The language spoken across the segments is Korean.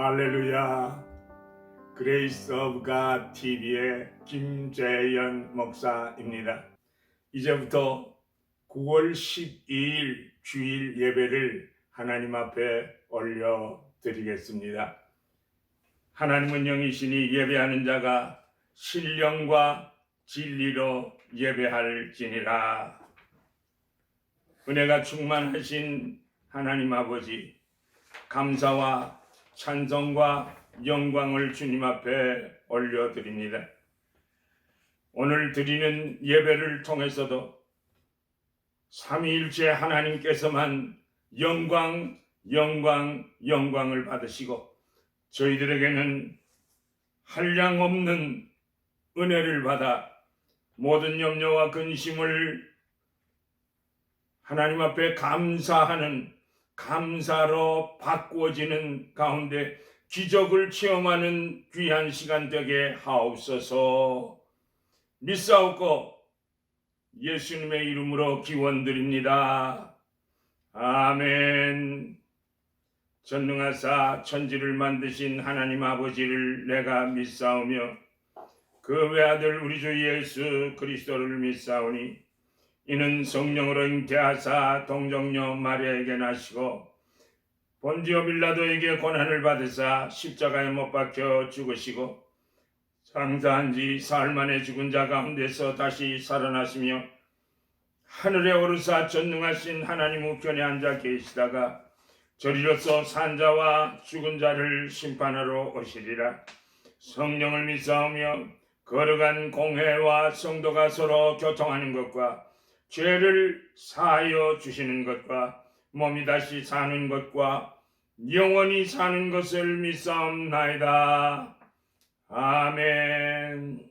할렐루야. 그레이스 오브 갓 TV의 김재현 목사입니다. 이제부터 9월 12일 주일 예배를 하나님 앞에 올려드리겠습니다. 하나님은 영이시니 예배하는 자가 신령과 진리로 예배할지니라. 은혜가 충만하신 하나님 아버지, 감사와 찬송과 영광을 주님 앞에 올려드립니다. 오늘 드리는 예배를 통해서도 삼위일체 하나님께서만 영광을 받으시고 저희들에게는 한량없는 은혜를 받아 모든 염려와 근심을 하나님 앞에 감사하는 감사로 바꾸어지는 가운데 기적을 체험하는 귀한 시간 되게 하옵소서. 믿사옵고 예수님의 이름으로 기원드립니다. 아멘. 전능하사 천지를 만드신 하나님 아버지를 내가 믿사오며 그 외아들 우리 주 예수 그리스도를 믿사오니 이는 성령으로 잉태하사 동정녀 마리아에게 나시고 본디오 빌라도에게 고난을 받으사 십자가에 못 박혀 죽으시고 장사한 지 사흘 만에 죽은 자 가운데서 다시 살아나시며 하늘에 오르사 전능하신 하나님 우편에 앉아 계시다가 저리로서 산자와 죽은 자를 심판하러 오시리라. 성령을 믿사오며 거룩한 공회와 성도가 서로 교통하는 것과 죄를 사하여 주시는 것과 몸이 다시 사는 것과 영원히 사는 것을 믿사옵나이다. 아멘.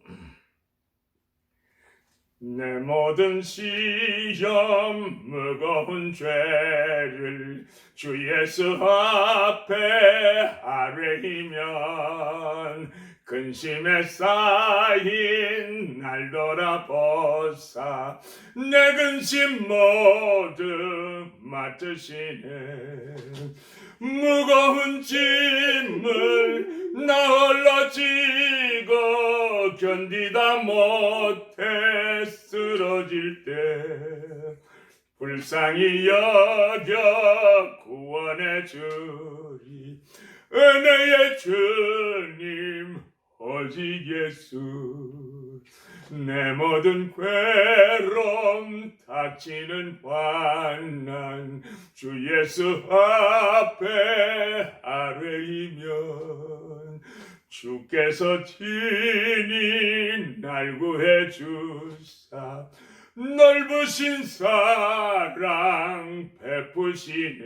내 모든 시험 무거운 죄를 주 예수 앞에 아뢰이면 근심에 쌓인 날 돌아보사 내 근심 모두 맡으시네. 무거운 짐을 나 홀로 지고 견디다 못해 쓰러질 때 불쌍히 여겨 구원해 주리 은혜의 주님 오직 예수. 내 모든 괴로움 닥치는 환난 주 예수 앞에 아뢰이면 주께서 친히 날 구해 주사 넓으신 사랑 베푸시네.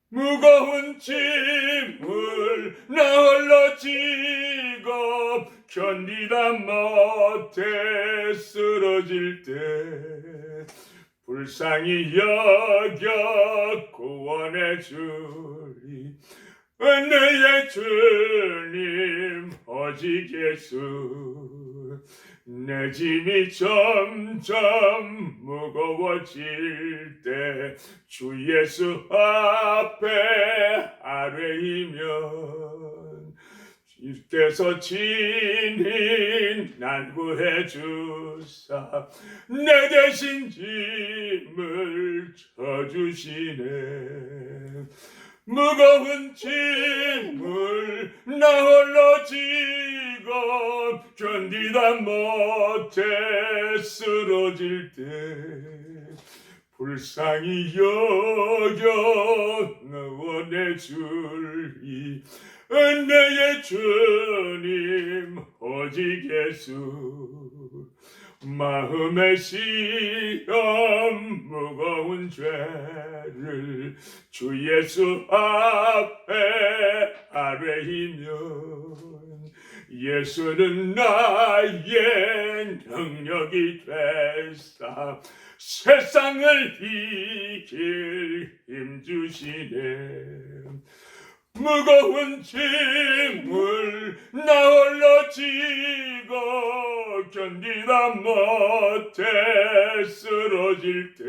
무거운 짐을 나 홀로 지고 견디다 못해 쓰러질 때 불쌍히 여겨 구원해 주리 은혜의 주님 오직 예수. 내 짐이 점점 무거워질 때 주 예수 앞에 아뢰이면 주께서 친히 날 구해 주사 내 대신 짐을 져주시네. 무거운 짐을 나 홀로 지고 견디다 못해 쓰러질 때 불쌍히 여겨 구원해 주리 은혜의 주님 오직 예수. 마음의 시험 무거운 죄를 주 예수 앞에 아뢰이면 예수는 나의 능력이 되사 세상을 이길 힘 주시네. 무거운 짐을 나 홀로 지고 견디다 못해 쓰러질 때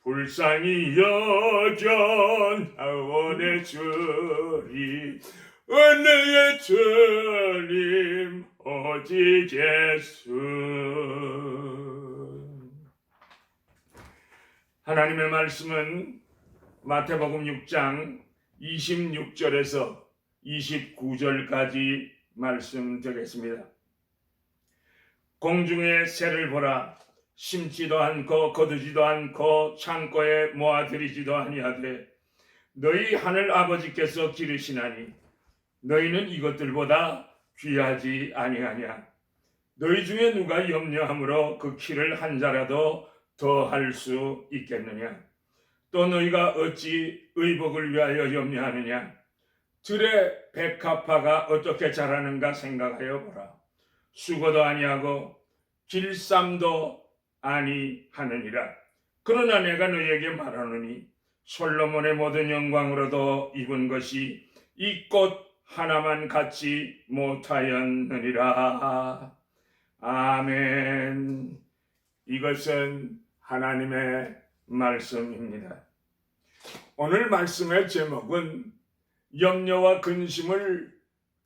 불쌍히 여겨 나원의 주님, 은혜의 주님 오직 예수. 하나님의 말씀은 마태복음 6장 26절에서 29절까지 말씀드리겠습니다. 공중의 새를 보라. 심지도 않고 거두지도 않고 창고에 모아들이지도 아니하되 너희 하늘 아버지께서 기르시나니 너희는 이것들보다 귀하지 아니하냐. 너희 중에 누가 염려함으로 그 키를 한 자라도 더 할 수 있겠느냐. 또 너희가 어찌 의복을 위하여 염려하느냐. 들의 백합화가 어떻게 자라는가 생각하여 보라. 수고도 아니하고 길쌈도 아니하느니라. 그러나 내가 너희에게 말하노니 솔로몬의 모든 영광으로도 입은 것이 이 꽃 하나만 갖지 못하였느니라. 아멘. 이것은 하나님의 말씀입니다. 오늘 말씀의 제목은 염려와 근심을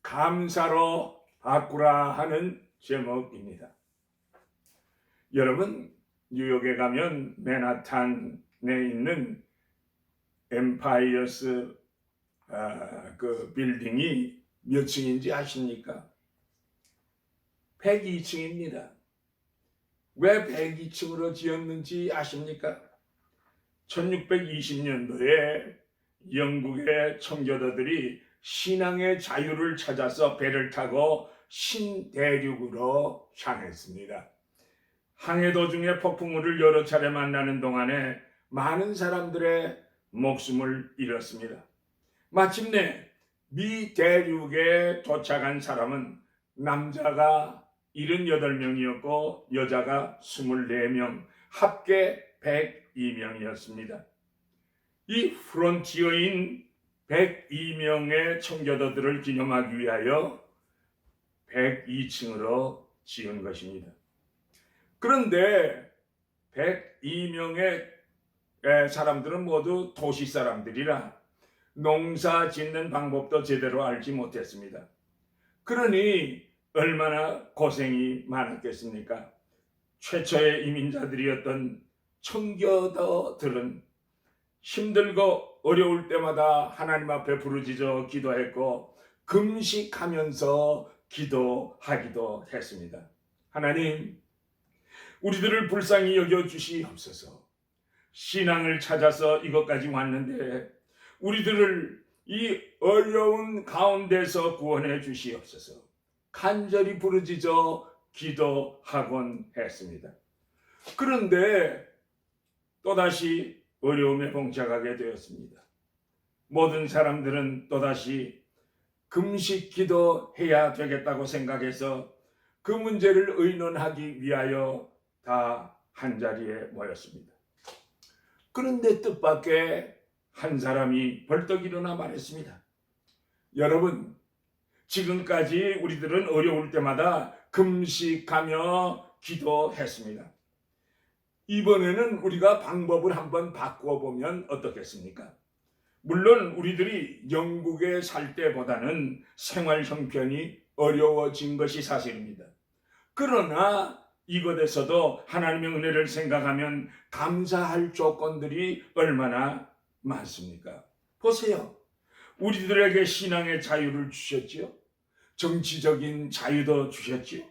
감사로 바꾸라 하는 제목입니다. 여러분, 뉴욕에 가면 맨하탄에 있는 엠파이어스 그 빌딩이 몇 층인지 아십니까? 102층입니다. 왜 102층으로 지었는지 아십니까? 1620년도에 영국의 청교도들이 신앙의 자유를 찾아서 배를 타고 신대륙으로 향했습니다. 항해 도중에 폭풍우를 여러 차례 만나는 동안에 많은 사람들의 목숨을 잃었습니다. 마침내 미 대륙에 도착한 사람은 남자가 78명이었고 여자가 24명, 합계 102명이었습니다. 이 프론티어인 102명의 청교도들을 기념하기 위하여 102층으로 지은 것입니다. 그런데 102명의 사람들은 모두 도시 사람들이라 농사 짓는 방법도 제대로 알지 못했습니다. 그러니 얼마나 고생이 많았겠습니까? 최초의 이민자들이었던 청교도들은 힘들고 어려울 때마다 하나님 앞에 부르짖어 기도했고 금식하면서 기도하기도 했습니다. 하나님, 우리들을 불쌍히 여겨주시옵소서. 신앙을 찾아서 이것까지 왔는데 우리들을 이 어려운 가운데서 구원해 주시옵소서. 간절히 부르짖어 기도하곤 했습니다. 그런데 또다시 어려움에 봉착하게 되었습니다. 모든 사람들은 또다시 금식 기도해야 되겠다고 생각해서 그 문제를 의논하기 위하여 다 한자리에 모였습니다. 그런데 뜻밖의 한 사람이 벌떡 일어나 말했습니다. 여러분, 지금까지 우리들은 어려울 때마다 금식하며 기도했습니다. 이번에는 우리가 방법을 한번 바꿔보면 어떻겠습니까? 물론 우리들이 영국에 살 때보다는 생활 형편이 어려워진 것이 사실입니다. 그러나 이것에서도 하나님의 은혜를 생각하면 감사할 조건들이 얼마나 많습니까? 보세요. 우리들에게 신앙의 자유를 주셨지요. 정치적인 자유도 주셨지요.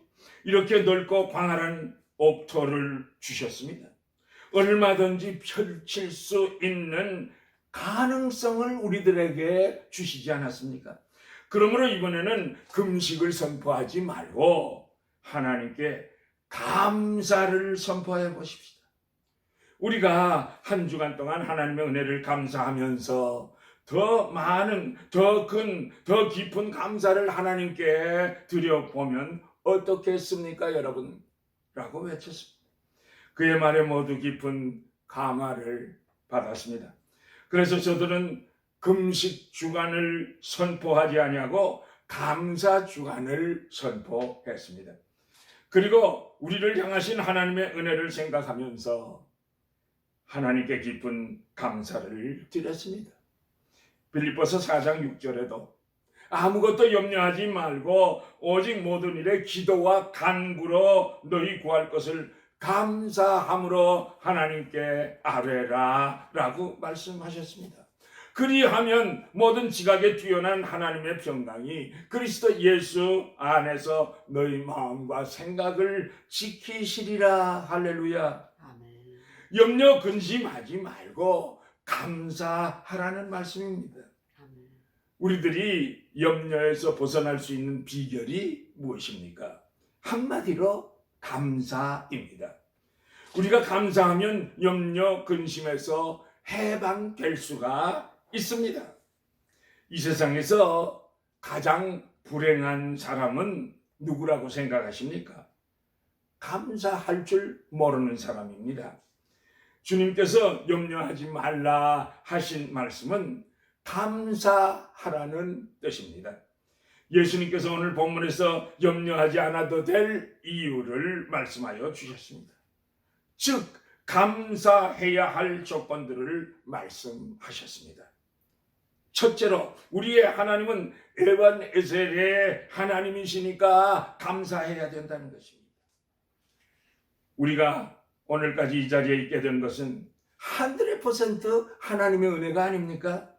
이렇게 넓고 광활한 옥토를 주셨습니다. 얼마든지 펼칠 수 있는 가능성을 우리들에게 주시지 않았습니까? 그러므로 이번에는 금식을 선포하지 말고 하나님께 감사를 선포해 보십시다. 우리가 한 주간 동안 하나님의 은혜를 감사하면서 더 많은, 더 큰, 더 깊은 감사를 하나님께 드려보면 어떻겠습니까, 여러분? 라고 외쳤습니다. 그의 말에 모두 깊은 감화를 받았습니다. 그래서 저들은 금식 주간을 선포하지 아니하고 감사 주간을 선포했습니다. 그리고 우리를 향하신 하나님의 은혜를 생각하면서 하나님께 깊은 감사를 드렸습니다. 빌립보서 4장 6절에도 아무것도 염려하지 말고 오직 모든 일에 기도와 간구로 너희 구할 것을 감사함으로 하나님께 아뢰라 라고 말씀하셨습니다. 그리하면 모든 지각에 뛰어난 하나님의 평강이 그리스도 예수 안에서 너희 마음과 생각을 지키시리라. 할렐루야. 아멘. 염려 근심하지 말고 감사하라는 말씀입니다. 아멘. 우리들이 염려에서 벗어날 수 있는 비결이 무엇입니까? 한마디로 감사입니다. 우리가 감사하면 염려 근심에서 해방될 수가 있습니다. 이 세상에서 가장 불행한 사람은 누구라고 생각하십니까? 감사할 줄 모르는 사람입니다. 주님께서 염려하지 말라 하신 말씀은 감사하라는 뜻입니다. 예수님께서 오늘 본문에서 염려하지 않아도 될 이유를 말씀하여 주셨습니다. 즉 감사해야 할 조건들을 말씀하셨습니다. 첫째로 우리의 하나님은 에반에셀의 하나님이시니까 감사해야 된다는 것입니다. 우리가 오늘까지 이 자리에 있게 된 것은 100% 하나님의 은혜가 아닙니까?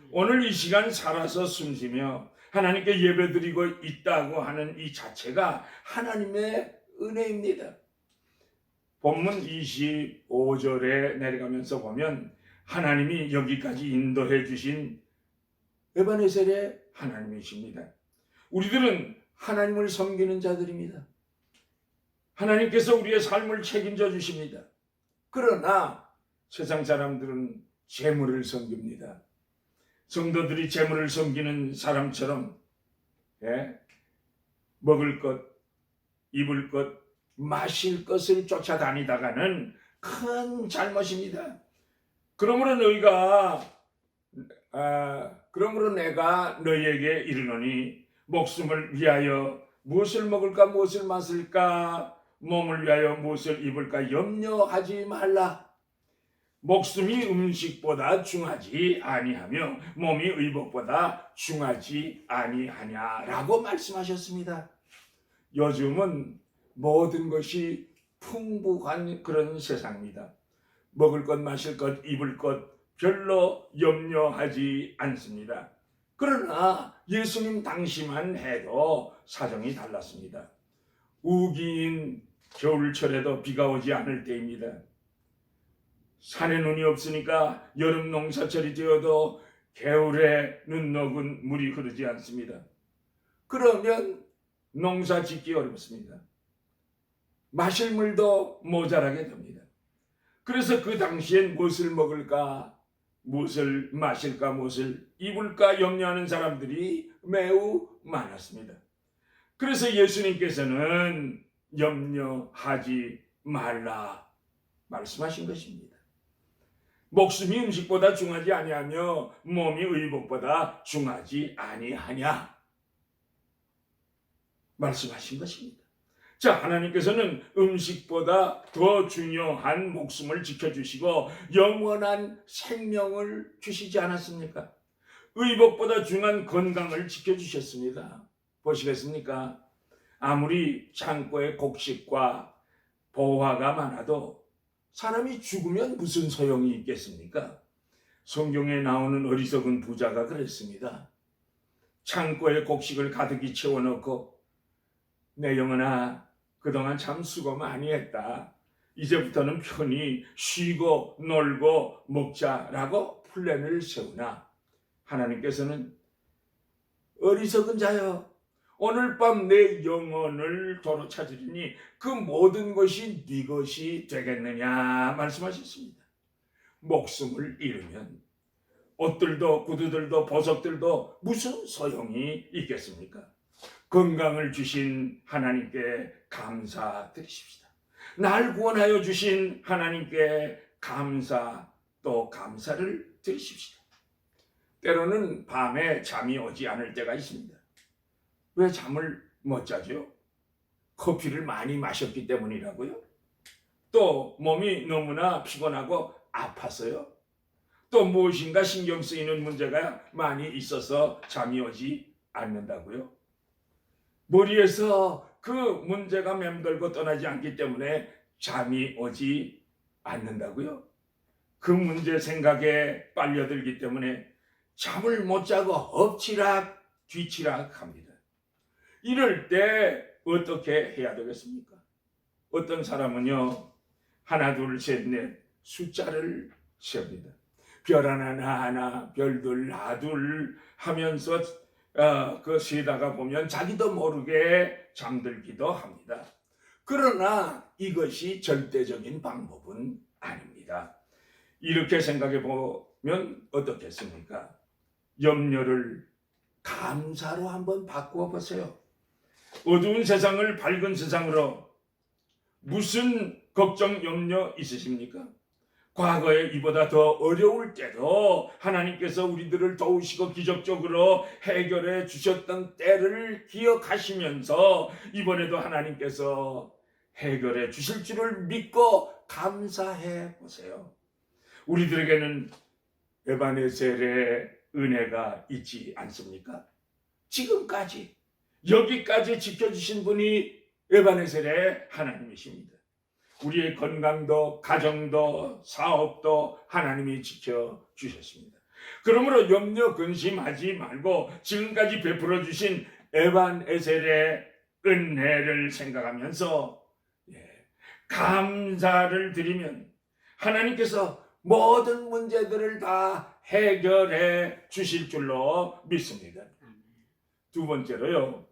오늘 이 시간 살아서 숨쉬며 하나님께 예배드리고 있다고 하는 이 자체가 하나님의 은혜입니다. 본문 25절에 내려가면서 보면 하나님이 여기까지 인도해 주신 에반에셀의 하나님이십니다. 우리들은 하나님을 섬기는 자들입니다. 하나님께서 우리의 삶을 책임져 주십니다. 그러나 세상 사람들은 재물을 섬깁니다. 성도들이 재물을 섬기는 사람처럼 먹을 것, 입을 것, 마실 것을 쫓아다니다가는 큰 잘못입니다. 그러므로 내가 너희에게 이르노니 목숨을 위하여 무엇을 먹을까 무엇을 마실까 몸을 위하여 무엇을 입을까 염려하지 말라. 목숨이 음식보다 중하지 아니하며 몸이 의복보다 중하지 아니하냐라고 말씀하셨습니다. 요즘은 모든 것이 풍부한 그런 세상입니다. 먹을 것, 마실 것, 입을 것 별로 염려하지 않습니다. 그러나 예수님 당시만 해도 사정이 달랐습니다. 우기인 겨울철에도 비가 오지 않을 때입니다. 산에 눈이 없으니까 여름 농사철이 되어도 겨울에 눈 녹은 물이 흐르지 않습니다. 그러면 농사 짓기 어렵습니다. 마실 물도 모자라게 됩니다. 그래서 그 당시엔 무엇을 먹을까, 무엇을 마실까, 무엇을 입을까 염려하는 사람들이 매우 많았습니다. 그래서 예수님께서는 염려하지 말라 말씀하신 것입니다. 목숨이 음식보다 중하지 아니하며 몸이 의복보다 중하지 아니하냐 말씀하신 것입니다. 자, 하나님께서는 음식보다 더 중요한 목숨을 지켜주시고 영원한 생명을 주시지 않았습니까? 의복보다 중요한 건강을 지켜주셨습니다. 보시겠습니까? 아무리 창고에 곡식과 보화가 많아도 사람이 죽으면 무슨 소용이 있겠습니까? 성경에 나오는 어리석은 부자가 그랬습니다. 창고에 곡식을 가득히 채워놓고 내 영혼아 그동안 참 수고 많이 했다. 이제부터는 편히 쉬고 놀고 먹자라고 플랜을 세우나 하나님께서는 어리석은 자여 오늘 밤 내 영혼을 도로 찾으리니 그 모든 것이 네 것이 되겠느냐 말씀하셨습니다. 목숨을 잃으면 옷들도 구두들도 보석들도 무슨 소용이 있겠습니까? 건강을 주신 하나님께 감사드리십시다. 날 구원하여 주신 하나님께 감사 또 감사를 드리십시다. 때로는 밤에 잠이 오지 않을 때가 있습니다. 왜 잠을 못 자죠? 커피를 많이 마셨기 때문이라고요? 또 몸이 너무나 피곤하고 아팠어요? 또 무엇인가 신경 쓰이는 문제가 많이 있어서 잠이 오지 않는다고요? 머리에서 그 문제가 맴돌고 떠나지 않기 때문에 잠이 오지 않는다고요? 그 문제 생각에 빨려들기 때문에 잠을 못 자고 엎치락 뒤치락 합니다. 이럴 때 어떻게 해야 되겠습니까? 어떤 사람은요, 하나 둘 셋 넷 숫자를 셉니다. 별 하나 나 하나 별 둘 나 둘 하면서 그 세다가 보면 자기도 모르게 잠들기도 합니다. 그러나 이것이 절대적인 방법은 아닙니다. 이렇게 생각해 보면 어떻겠습니까? 염려를 감사로 한번 바꾸어 보세요. 어두운 세상을 밝은 세상으로. 무슨 걱정, 염려 있으십니까? 과거에 이보다 더 어려울 때도 하나님께서 우리들을 도우시고 기적적으로 해결해 주셨던 때를 기억하시면서 이번에도 하나님께서 해결해 주실 줄을 믿고 감사해 보세요. 우리들에게는 에베네셀의 은혜가 있지 않습니까? 지금까지 여기까지 지켜주신 분이 에베네셀의 하나님이십니다. 우리의 건강도 가정도 사업도 하나님이 지켜주셨습니다. 그러므로 염려 근심하지 말고 지금까지 베풀어 주신 에베네셀의 은혜를 생각하면서 감사를 드리면 하나님께서 모든 문제들을 다 해결해 주실 줄로 믿습니다. 두 번째로요,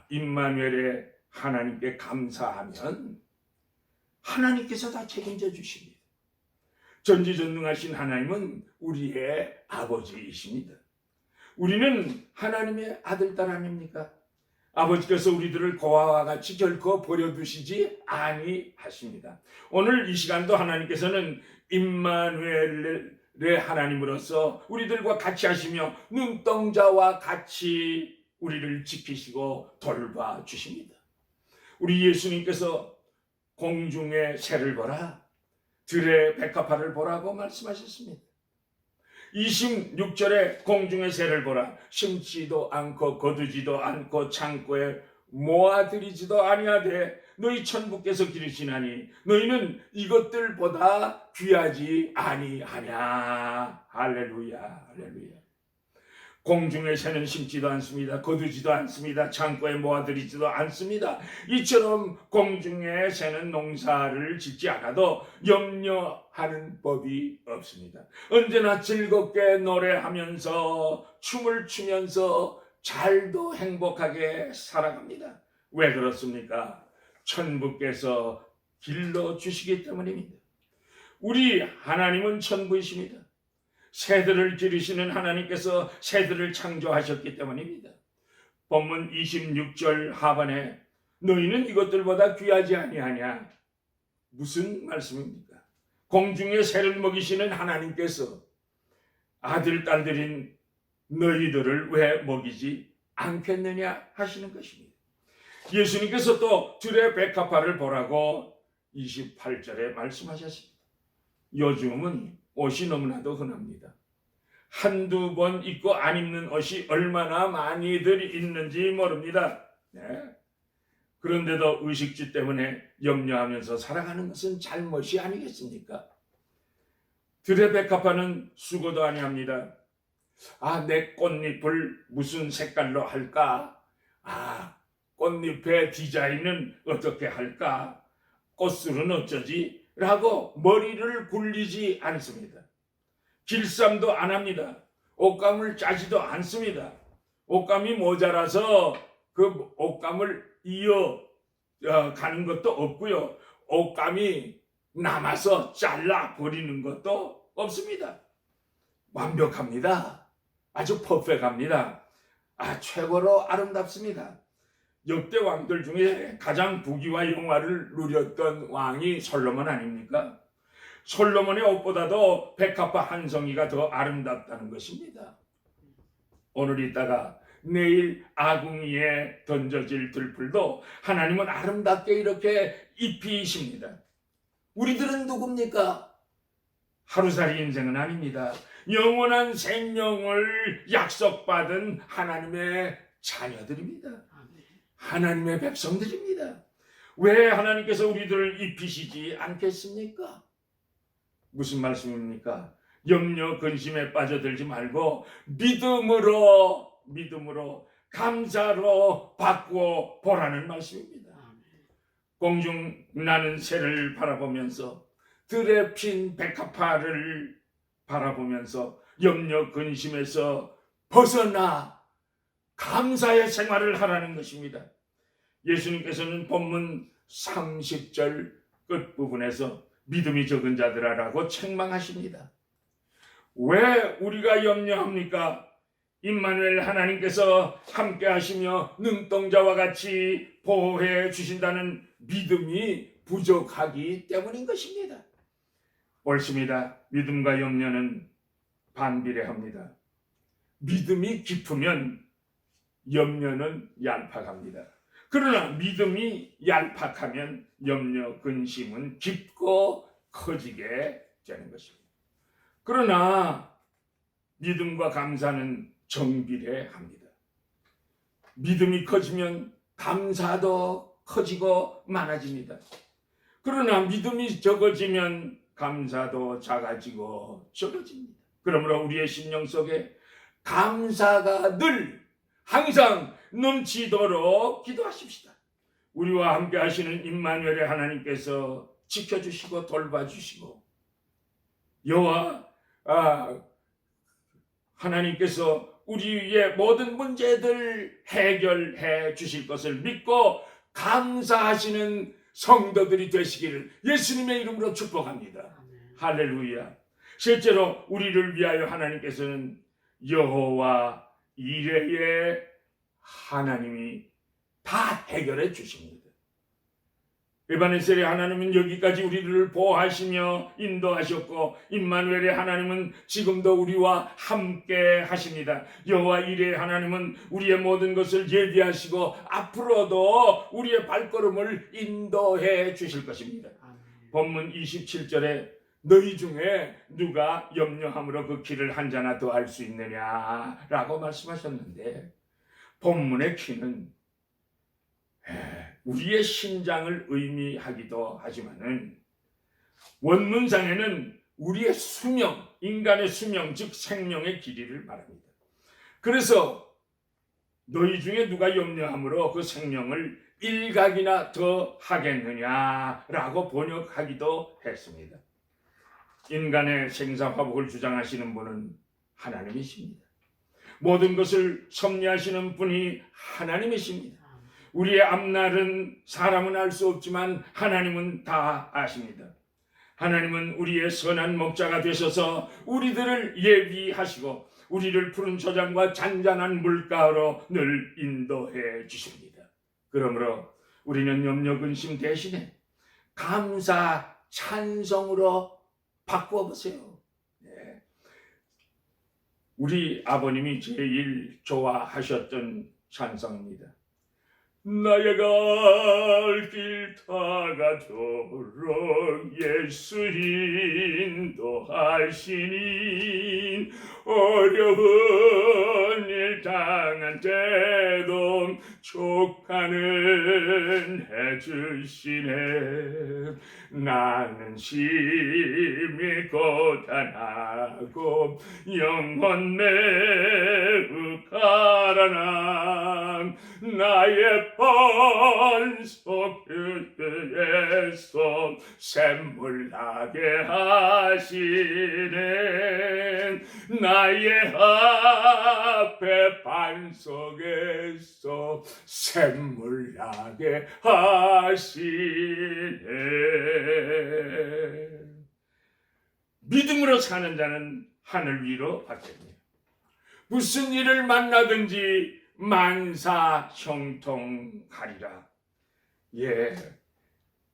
임마누엘의 하나님께 감사하면 하나님께서 다 책임져 주십니다. 전지전능하신 하나님은 우리의 아버지이십니다. 우리는 하나님의 아들, 딸 아닙니까? 아버지께서 우리들을 고아와 같이 결코 버려두시지 아니하십니다. 오늘 이 시간도 하나님께서는 임마누엘의 하나님으로서 우리들과 같이 하시며 눈동자와 같이 우리를 지키시고 돌봐주십니다. 우리 예수님께서 공중의 새를 보라, 들의 백합화를 보라고 말씀하셨습니다. 26절에 공중의 새를 보라, 심지도 않고 거두지도 않고 창고에 모아들이지도 아니하되 너희 천부께서 기르시나니 너희는 이것들보다 귀하지 아니하냐. 할렐루야, 할렐루야. 공중의 새는 심지도 않습니다. 거두지도 않습니다. 창고에 모아들이지도 않습니다. 이처럼 공중의 새는 농사를 짓지 않아도 염려하는 법이 없습니다. 언제나 즐겁게 노래하면서 춤을 추면서 잘도 행복하게 살아갑니다. 왜 그렇습니까? 천부께서 길러주시기 때문입니다. 우리 하나님은 천부이십니다. 새들을 기르시는 하나님께서 새들을 창조하셨기 때문입니다. 본문 26절 하반에 너희는 이것들보다 귀하지 아니하냐. 무슨 말씀입니까? 공중의 새를 먹이시는 하나님께서 아들, 딸들인 너희들을 왜 먹이지 않겠느냐 하시는 것입니다. 예수님께서 또 들의 백합화를 보라고 28절에 말씀하셨습니다. 요즘은 옷이 너무나도 흔합니다. 한두 번 입고 안 입는 옷이 얼마나 많이들 있는지 모릅니다. 네. 그런데도 의식주 때문에 염려하면서 살아가는 것은 잘못이 아니겠습니까? 들의 백합화는 수고도 아니합니다. 내 꽃잎을 무슨 색깔로 할까? 꽃잎의 디자인은 어떻게 할까? 꽃술은 어쩌지? 라고 머리를 굴리지 않습니다. 길쌈도 안 합니다. 옷감을 짜지도 않습니다. 옷감이 모자라서 그 옷감을 이어 가는 것도 없고요. 옷감이 남아서 잘라 버리는 것도 없습니다. 완벽합니다. 아주 퍼펙트합니다. 최고로 아름답습니다. 역대 왕들 중에 가장 부귀와 영화를 누렸던 왕이 솔로몬 아닙니까? 솔로몬의 옷보다도 백합화 한 성이가 더 아름답다는 것입니다. 오늘 있다가 내일 아궁이에 던져질 들풀도 하나님은 아름답게 이렇게 입히십니다. 우리들은 누굽니까? 하루살이 인생은 아닙니다. 영원한 생명을 약속받은 하나님의 자녀들입니다. 하나님의 백성들입니다. 왜 하나님께서 우리들을 입히시지 않겠습니까? 무슨 말씀입니까? 염려 근심에 빠져들지 말고 믿음으로 감사로 바꾸어 보라는 말씀입니다. 공중 나는 새를 바라보면서 들에 핀 백합화를 바라보면서 염려 근심에서 벗어나 감사의 생활을 하라는 것입니다. 예수님께서는 본문 30절 끝부분에서 믿음이 적은 자들아라고 책망하십니다. 왜 우리가 염려합니까? 임마누엘 하나님께서 함께 하시며 눈동자와 같이 보호해 주신다는 믿음이 부족하기 때문인 것입니다. 옳습니다. 믿음과 염려는 반비례합니다. 믿음이 깊으면 염려는 얄팍합니다. 그러나 믿음이 얄팍하면 염려, 근심은 깊고 커지게 되는 것입니다. 그러나 믿음과 감사는 정비례합니다. 믿음이 커지면 감사도 커지고 많아집니다. 그러나 믿음이 적어지면 감사도 작아지고 적어집니다. 그러므로 우리의 심령 속에 감사가 늘 항상 넘치도록 기도하십시다. 우리와 함께 하시는 임마누엘의 하나님께서 지켜주시고 돌봐주시고 여호와 하나님께서 우리의 모든 문제들 해결해 주실 것을 믿고 감사하시는 성도들이 되시기를 예수님의 이름으로 축복합니다. 할렐루야. 실제로 우리를 위하여 하나님께서는 여호와 이레의 하나님이 다 해결해 주십니다. 에베네셀의 하나님은 여기까지 우리를 보호하시며 인도하셨고 임마누엘의 하나님은 지금도 우리와 함께 하십니다. 여호와 이레의 하나님은 우리의 모든 것을 예비하시고 앞으로도 우리의 발걸음을 인도해 주실 것입니다. 본문 27절에 너희 중에 누가 염려함으로 그 길을 한 자나 더 알 수 있느냐라고 말씀하셨는데 본문의 키는 우리의 신장을 의미하기도 하지만은 원문상에는 우리의 수명, 인간의 수명, 즉 생명의 길이를 말합니다. 그래서 너희 중에 누가 염려함으로 그 생명을 일각이나 더 하겠느냐라고 번역하기도 했습니다. 인간의 생사화복을 주장하시는 분은 하나님이십니다. 모든 것을 섭리하시는 분이 하나님이십니다. 우리의 앞날은 사람은 알 수 없지만 하나님은 다 아십니다. 하나님은 우리의 선한 목자가 되셔서 우리들을 예비하시고 우리를 푸른 초장과 잔잔한 물가로 늘 인도해 주십니다. 그러므로 우리는 염려 근심 대신에 감사 찬송으로 바꾸어 보세요. 네. 우리 아버님이 제일 좋아하셨던 찬송입니다. 나의 갈 길 다가도록 예수 인도하시니 어려운 일 당한 때도 족하는 해주시네. 나는 심히 고단하고 영혼 매우 가라남 나의 반석에서 샘물 나게 하시네. 나의 앞에 반석에서 샘물 나게 하시네. 믿음으로 사는 자는 하늘 위로 받겠네요. 무슨 일을 만나든지 만사 형통하리라. 예,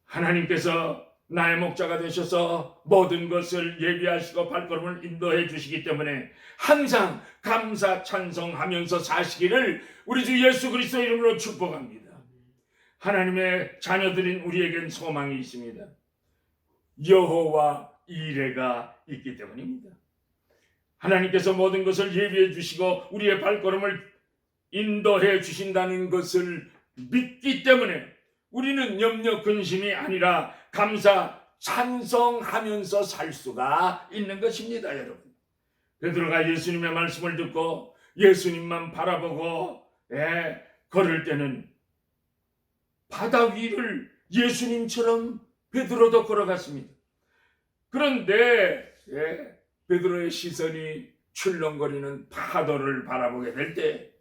하나님께서 나의 목자가 되셔서 모든 것을 예비하시고 발걸음을 인도해 주시기 때문에 항상 감사 찬송하면서 사시기를 우리 주 예수 그리스도 이름으로 축복합니다. 하나님의 자녀들인 우리에겐 소망이 있습니다. 여호와 이레가 있기 때문입니다. 하나님께서 모든 것을 예비해 주시고 우리의 발걸음을 인도해 주신다는 것을 믿기 때문에 우리는 염려 근심이 아니라 감사 찬성하면서 살 수가 있는 것입니다. 여러분, 베드로가 예수님의 말씀을 듣고 예수님만 바라보고 걸을 때는 바다 위를 예수님처럼 베드로도 걸어갔습니다. 그런데 베드로의 시선이 출렁거리는 파도를 바라보게 될 때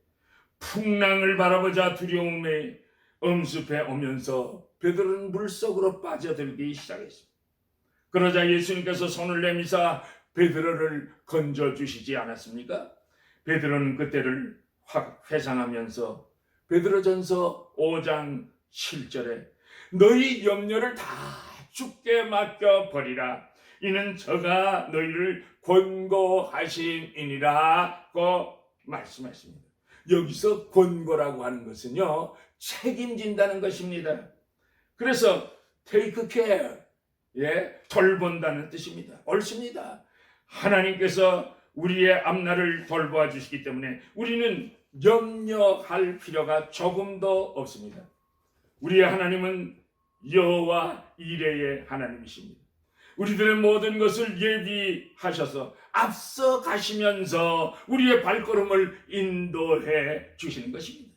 풍랑을 바라보자 두려움에 엄습해 오면서 베드로는 물속으로 빠져들기 시작했습니다. 그러자 예수님께서 손을 내미사 베드로를 건져주시지 않았습니까? 베드로는 그때를 확 회상하면서 베드로전서 5장 7절에 너희 염려를 다 주께 맡겨버리라. 이는 저가 너희를 권고하심이니라고 말씀하십니다. 여기서 권고라고 하는 것은요, 책임진다는 것입니다. 그래서 take care, 돌본다는 뜻입니다. 옳습니다. 하나님께서 우리의 앞날을 돌보아 주시기 때문에 우리는 염려할 필요가 조금도 없습니다. 우리의 하나님은 여호와 이레의 하나님이십니다. 우리들의 모든 것을 예비하셔서 앞서 가시면서 우리의 발걸음을 인도해 주시는 것입니다.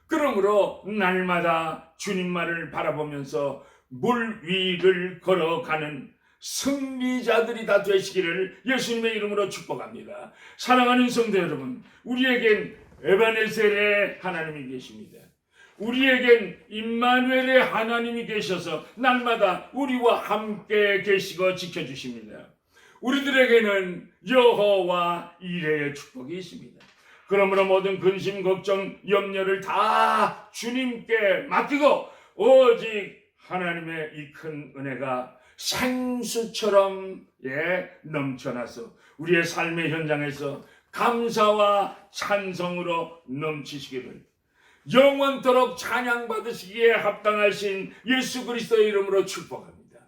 그러므로 날마다 주님만을 바라보면서 물 위를 걸어가는 승리자들이 다 되시기를 예수님의 이름으로 축복합니다. 사랑하는 성도 여러분, 우리에겐 에베네셀의 하나님이 계십니다. 우리에겐 임마누엘의 하나님이 계셔서 날마다 우리와 함께 계시고 지켜주십니다. 우리들에게는 여호와 이레의 축복이 있습니다. 그러므로 모든 근심, 걱정, 염려를 다 주님께 맡기고 오직 하나님의 이 큰 은혜가 생수처럼 넘쳐나서 우리의 삶의 현장에서 감사와 찬성으로 넘치시기를 영원토록 찬양받으시기에 합당하신 예수 그리스도의 이름으로 축복합니다.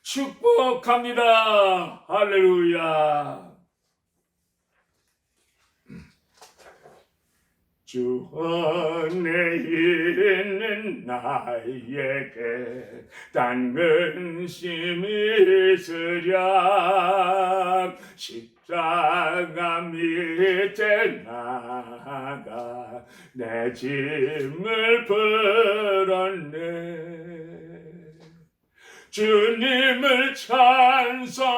축복합니다. 할렐루야. 주 안에 있는 나에게 딴 근심이 있으랴 십자가 밑에 나가 내 짐을 풀었네. 주님을 찬송하면서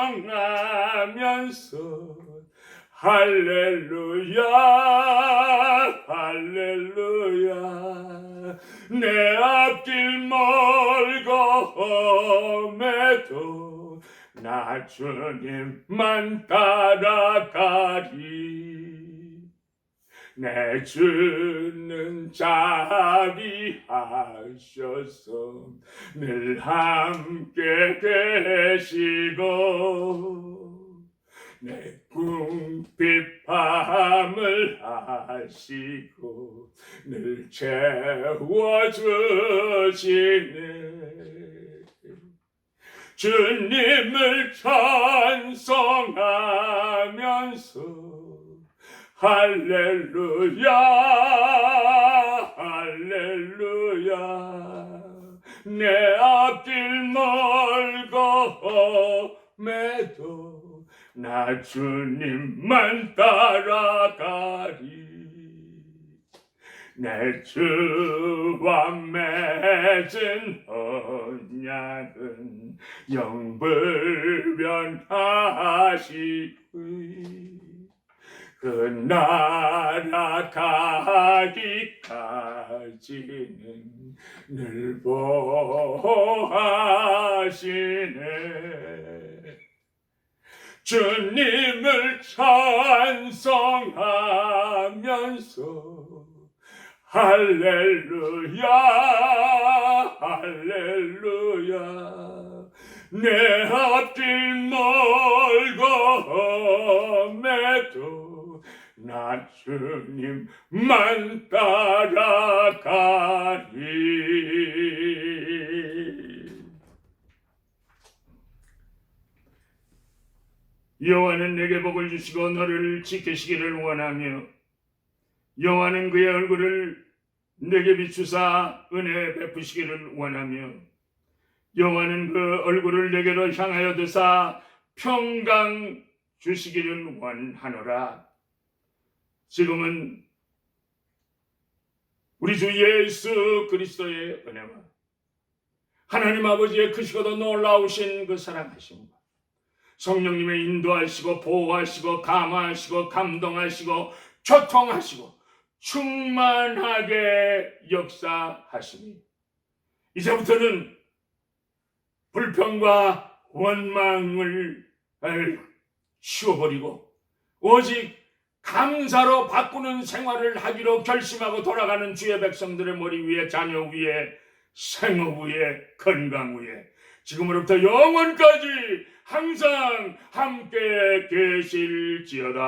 할렐루야 할렐루야 내 앞길 멀고 험해도 나 주님만 따라가리. 내 주는 자비하셔서 늘 함께 계시고 내 궁핍함을 아시고 늘 채워주시네. 주님을 찬송하면서 할렐루야 할렐루야 내 앞길 멀고 험해도 나 주님만 따라가리. 내 주와 맺은 언약은 영불변하시리. 그 나라 가기까지는 늘 보호하시네. 주님을 찬송하면서 할렐루야 할렐루야 내 앞길 멀고 험해도 나 주님만 따라가리. 여호와는 내게 복을 주시고 너를 지키시기를 원하며 여호와는 그의 얼굴을 내게 비추사 은혜 베푸시기를 원하며 여호와는 그 얼굴을 내게로 향하여 드사 평강 주시기를 원하노라. 지금은 우리 주 예수 그리스도의 은혜와 하나님 아버지의 크시고도 놀라우신 그 사랑하심과 성령님의 인도하시고 보호하시고 감화하시고 감동하시고 교통하시고 충만하게 역사하시니 이제부터는 불평과 원망을 치워버리고 오직 감사로 바꾸는 생활을 하기로 결심하고 돌아가는 주의 백성들의 머리 위에, 자녀 위에, 생업 위에, 건강 위에 지금으로부터 영원까지 항상 함께 계실지어다.